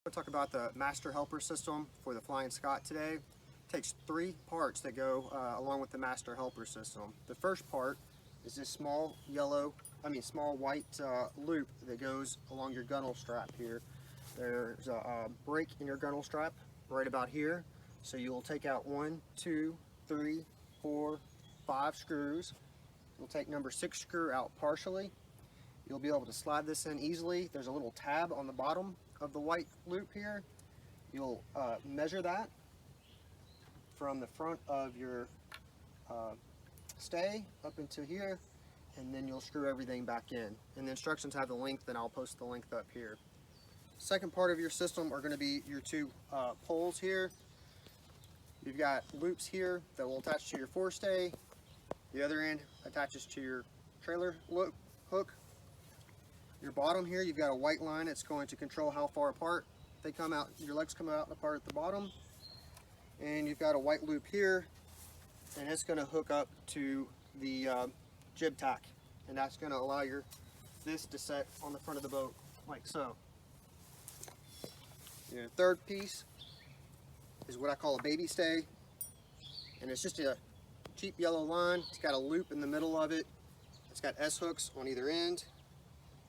We'll talk about the master helper system for the Flying Scot today. It takes three parts that go along with the master helper system. The first part is this small white loop that goes along your gunnel strap here. There's a break in your gunnel strap right about here. So you'll take out 1, 2, 3, 4, 5 screws. You'll take number 6 screw out partially. You'll be able to slide this in easily. There's a little tab on the bottom of the white loop here. You'll measure that from the front of your stay up into here, and then you'll screw everything back in. And the instructions have the length, and I'll post the length up here. Second part of your system are going to be your two poles here. You've got loops here that will attach to your forestay. The other end attaches to your trailer hook. Your bottom here, you've got a white line that's going to control how far apart they come out. Your legs come out apart at the bottom. And you've got a white loop here, and it's going to hook up to the jib tack. And that's going to allow this to set on the front of the boat, like so. Your third piece is what I call a baby stay. And it's just a cheap yellow line. It's got a loop in the middle of it. It's got S-hooks on either end.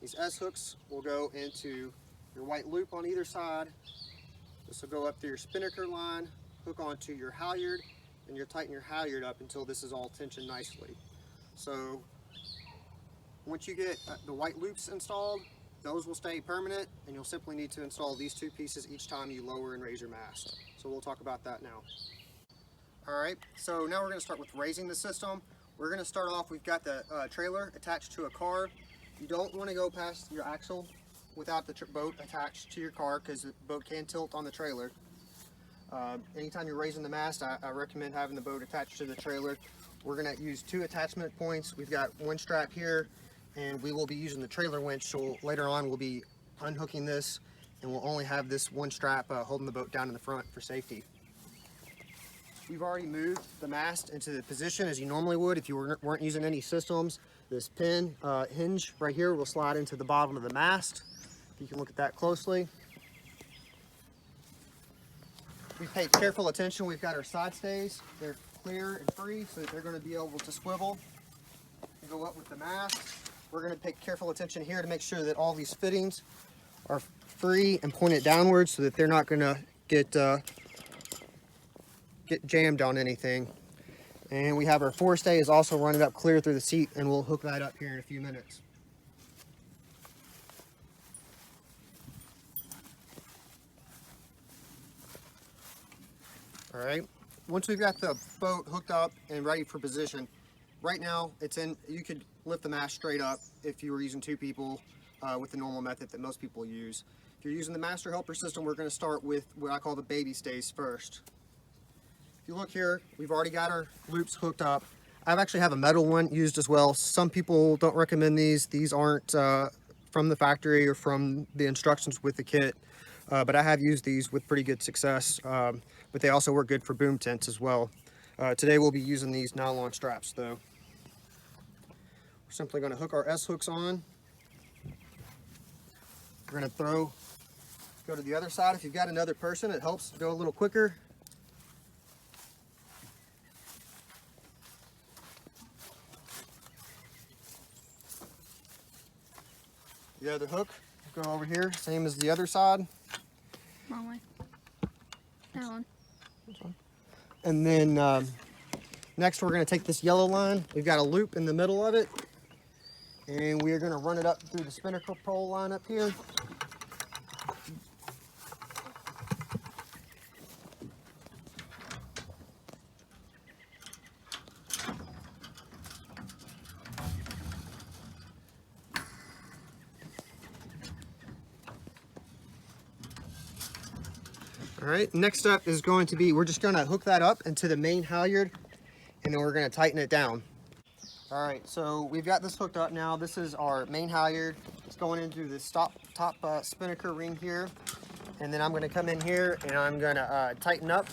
These S-hooks will go into your white loop on either side. This will go up through your spinnaker line, hook onto your halyard, and you'll tighten your halyard up until this is all tensioned nicely. So once you get the white loops installed, those will stay permanent, and you'll simply need to install these two pieces each time you lower and raise your mast. So we'll talk about that now. Alright, so now we're going to start with raising the system. We're going to start off, we've got the trailer attached to a car. You don't want to go past your axle without the boat attached to your car, because the boat can tilt on the trailer. Anytime you're raising the mast, I recommend having the boat attached to the trailer. We're going to use 2 attachment points. We've got one strap here, and we will be using the trailer winch. So later on we'll be unhooking this, and we'll only have this one strap holding the boat down in the front for safety. We've already moved the mast into the position as you normally would if you weren't using any systems. This pin hinge right here will slide into the bottom of the mast. You can look at that closely. We've paid careful attention. We've got our side stays. They're clear and free, so that they're going to be able to swivel and go up with the mast. We're going to pay careful attention here to make sure that all these fittings are free and pointed downwards, so that they're not going to get jammed on anything. And we have our forestay is also running up clear through the seat, and we'll hook that up here in a few minutes. All right, once we've got the boat hooked up and ready for position, right now you could lift the mast straight up if you were using 2 people with the normal method that most people use. If you're using the master helper system, we're going to start with what I call the baby stays first. If you look here, we've already got our loops hooked up. I actually have a metal one used as well. Some people don't recommend these. These aren't from the factory or from the instructions with the kit, but I have used these with pretty good success. But they also work good for boom tents as well. Today we'll be using these nylon straps though. We're simply going to hook our S-hooks on. We're going to go to the other side. If you've got another person, it helps go a little quicker. The other hook, go over here, same as the other side. Wrong way. That one. And then next we're going to take this yellow line. We've got a loop in the middle of it, and we are going to run it up through the spinnaker pole line up here. All right, next up is going to be, we're just going to hook that up into the main halyard, and then we're going to tighten it down. All right, so we've got this hooked up now. This is our main halyard. It's going into this top spinnaker ring here. And then I'm going to come in here and I'm going to tighten up.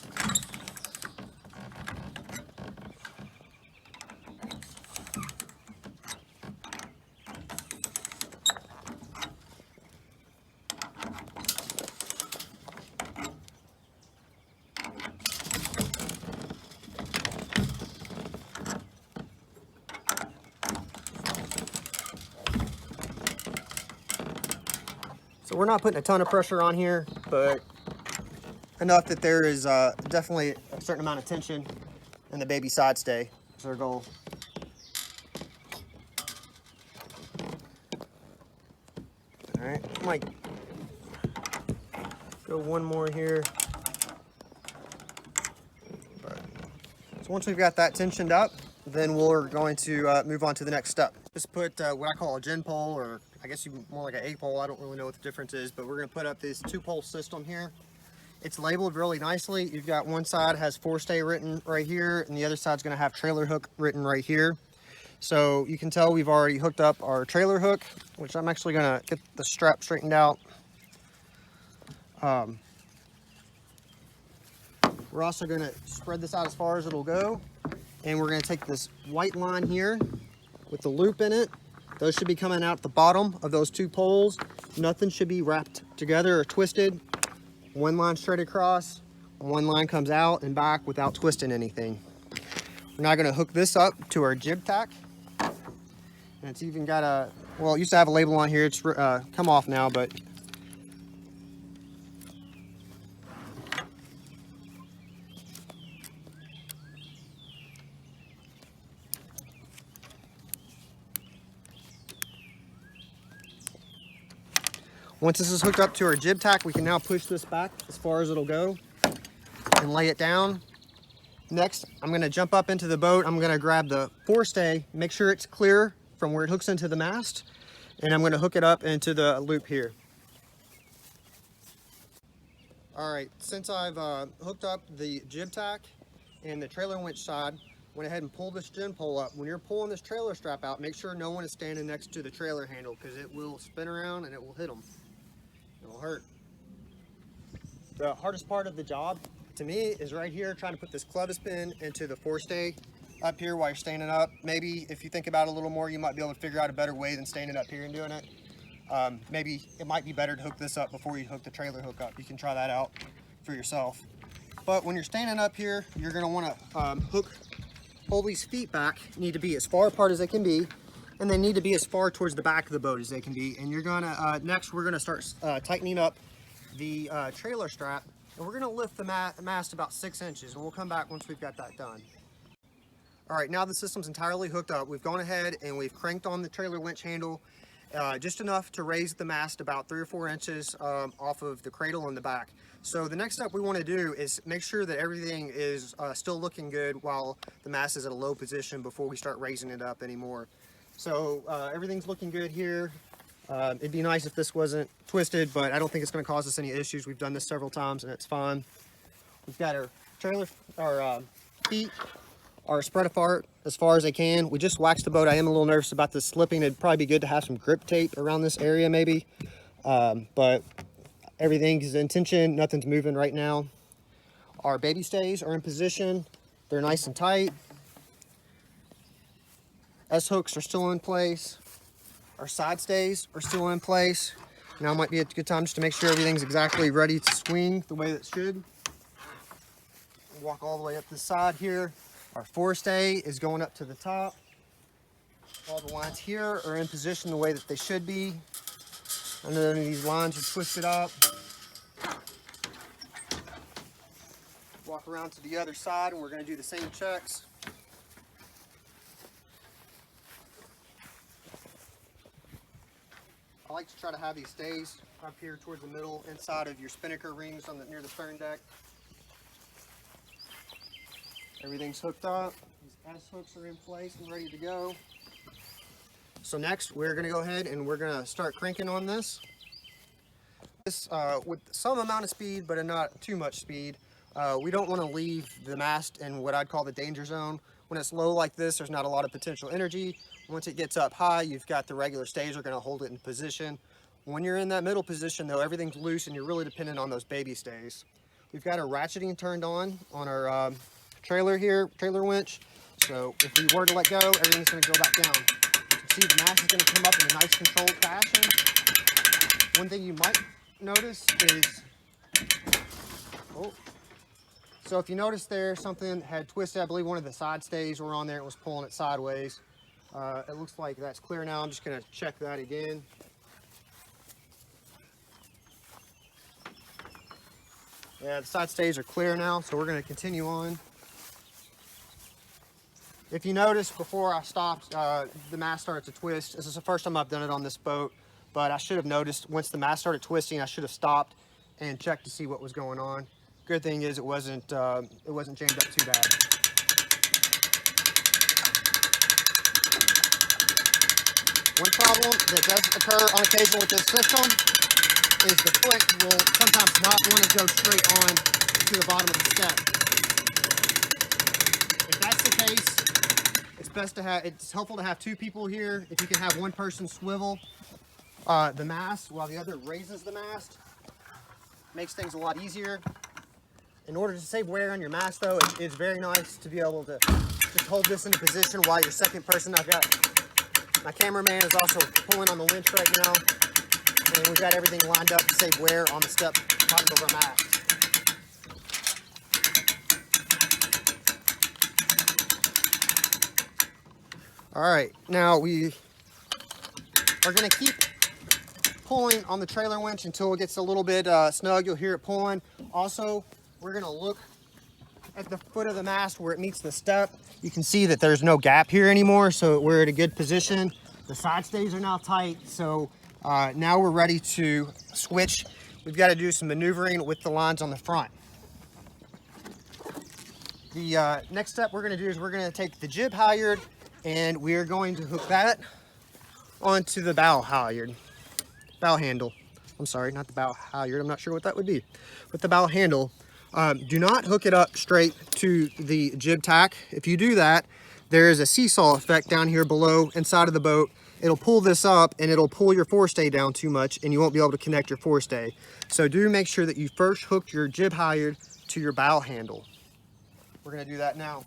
So we're not putting a ton of pressure on here, but enough that there is definitely a certain amount of tension in the baby side stay. That's our goal. All right, might go one more here. So once we've got that tensioned up, then we're going to move on to the next step. Just put what I call a gin pole, or I guess more like an 8-pole. I don't really know what the difference is, but we're going to put up this 2-pole system here. It's labeled really nicely. You've got one side has forestay written right here, and the other side's going to have trailer hook written right here. So you can tell we've already hooked up our trailer hook, which I'm actually going to get the strap straightened out. We're also going to spread this out as far as it'll go, and we're going to take this white line here with the loop in it. Those should be coming out the bottom of those 2 poles. Nothing should be wrapped together or twisted. One line straight across, one line comes out and back without twisting anything. We're now going to hook this up to our jib tack, and it's even got a, well, it used to have a label on here. It's come off now, but once this is hooked up to our jib tack, we can now push this back as far as it'll go and lay it down. Next, I'm going to jump up into the boat. I'm going to grab the forestay, make sure it's clear from where it hooks into the mast, and I'm going to hook it up into the loop here. All right, since I've hooked up the jib tack and the trailer winch side, went ahead and pulled this gin pole up. When you're pulling this trailer strap out, make sure no one is standing next to the trailer handle, because it will spin around and it will hit them. It will hurt. The hardest part of the job to me is right here, trying to put this clevis pin into the forestay up here while you're standing up. Maybe if you think about it a little more, you might be able to figure out a better way than standing up here and doing it. Maybe it might be better to hook this up before you hook the trailer hook up. You can try that out for yourself. But when you're standing up here, you're going to want to pull these feet back. Need to be as far apart as they can be, and they need to be as far towards the back of the boat as they can be. And you're going to next we're going to start tightening up the trailer strap, and we're going to lift the mast about 6 inches, and we'll come back once we've got that done. All right, now the system's entirely hooked up. We've gone ahead and we've cranked on the trailer winch handle just enough to raise the mast about 3 or 4 inches off of the cradle in the back. So the next step we want to do is make sure that everything is still looking good while the mast is at a low position before we start raising it up anymore. So everything's looking good here. It'd be nice if this wasn't twisted, but I don't think it's going to cause us any issues. We've done this several times and it's fine. We've got our trailer, our feet are spread apart as far as they can. We just waxed the boat. I am a little nervous about this slipping. It'd probably be good to have some grip tape around this area maybe, but everything is in tension. Nothing's moving right now. Our baby stays are in position. They're nice and tight. S-hooks are still in place. Our side stays are still in place. Now might be a good time just to make sure everything's exactly ready to swing the way that it should. Walk all the way up the side here. Our forestay is going up to the top. All the lines here are in position the way that they should be. None of these lines are twisted up. Walk around to the other side and we're going to do the same checks. I like to try to have these stays up here towards the middle inside of your spinnaker rings on near the stern deck. Everything's hooked up. These S-hooks are in place and ready to go. So next we're going to go ahead and we're going to start cranking on this. This with some amount of speed, but not too much speed. We don't want to leave the mast in what I'd call the danger zone. When it's low like this, there's not a lot of potential energy. Once it gets up high, you've got the regular stays are going to hold it in position. When you're in that middle position though, everything's loose and you're really dependent on those baby stays. We've got our ratcheting turned on our trailer here, trailer winch. So if we were to let go, everything's going to go back down. You can see the mast is going to come up in a nice controlled fashion. One thing you might notice is, so if you notice there, something had twisted. I believe one of the side stays were on there. It was pulling it sideways. It looks like that's clear now. I'm just going to check that again. Yeah, the side stays are clear now, so we're going to continue on. If you notice, before I stopped, the mast started to twist. This is the first time I've done it on this boat, but I should have noticed once the mast started twisting, I should have stopped and checked to see what was going on. Good thing is it wasn't jammed up too bad. One problem that does occur on occasion with this system is the foot will sometimes not want to go straight on to the bottom of the step. If that's the case, it's helpful to have two people here. If you can have one person swivel the mast while the other raises the mast, makes things a lot easier. In order to save wear on your mast though, it's very nice to be able to just hold this in a position while your second person, I've got my cameraman is also pulling on the winch right now, and we've got everything lined up to save wear on the step bottom of our mast. All right, now we are going to keep pulling on the trailer winch until it gets a little bit snug. You'll hear it pulling. Also, we're going to look at the foot of the mast where it meets the step. You can see that there's no gap here anymore, so we're at a good position. The side stays are now tight, so now we're ready to switch. We've got to do some maneuvering with the lines on the front. The next step we're going to do is we're going to take the jib halyard and we're going to hook that onto the bow handle. I'm sorry, not the bow halyard. I'm not sure what that would be, but the bow handle. Do not hook it up straight to the jib tack. If you do that, there is a seesaw effect down here below inside of the boat. It'll pull this up and it'll pull your forestay down too much and you won't be able to connect your forestay. So do make sure that you first hook your jib halyard to your bow handle. We're going to do that now.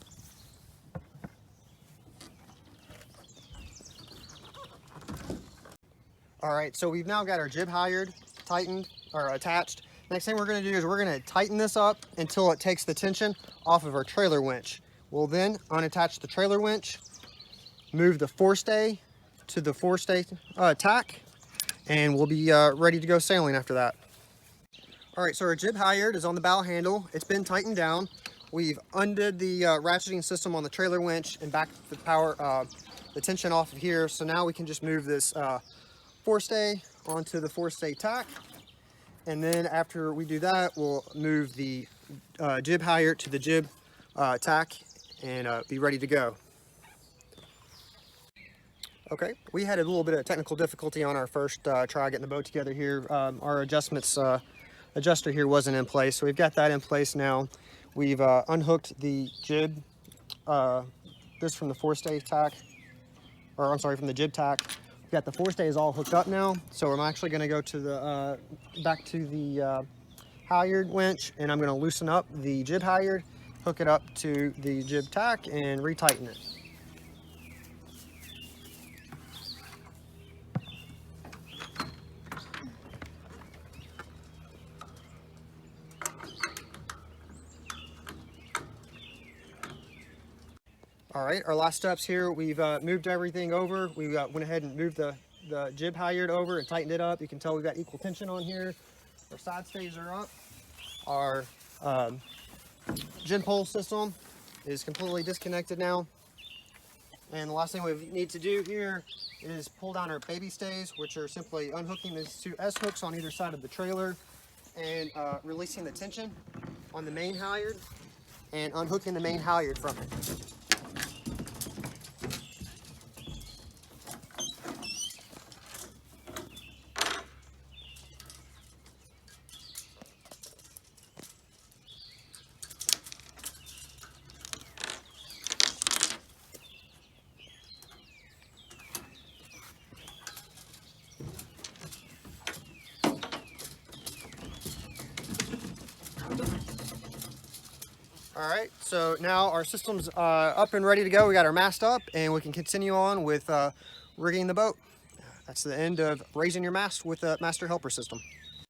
All right, so we've now got our jib halyard tightened or attached. Next thing we're going to do is we're going to tighten this up until it takes the tension off of our trailer winch. We'll then unattach the trailer winch, move the forestay to the forestay tack, and we'll be ready to go sailing after that. All right, so our jib halyard is on the bow handle. It's been tightened down. We've undid the ratcheting system on the trailer winch and backed the tension off of here. So now we can just move this forestay onto the forestay tack. And then after we do that, we'll move the jib halyard to the jib tack and be ready to go. Okay, we had a little bit of technical difficulty on our first try getting the boat together here. Our adjuster here wasn't in place, so we've got that in place now. We've unhooked the jib, this from the forestay tack, or I'm sorry, from the jib tack. We've got the forestay is all hooked up now, so I'm actually going to go to the back to the halyard winch, and I'm going to loosen up the jib halyard, hook it up to the jib tack, and retighten it. All right, our last steps here, we've moved everything over. We went ahead and moved the jib halyard over and tightened it up. You can tell we've got equal tension on here. Our side stays are up. Our gin pole system is completely disconnected now. And the last thing we need to do here is pull down our baby stays, which are simply unhooking these two S hooks on either side of the trailer and releasing the tension on the main halyard and unhooking the main halyard from it. All right, so now our system's up and ready to go. We got our mast up and we can continue on with rigging the boat. That's the end of raising your mast with a master helper system.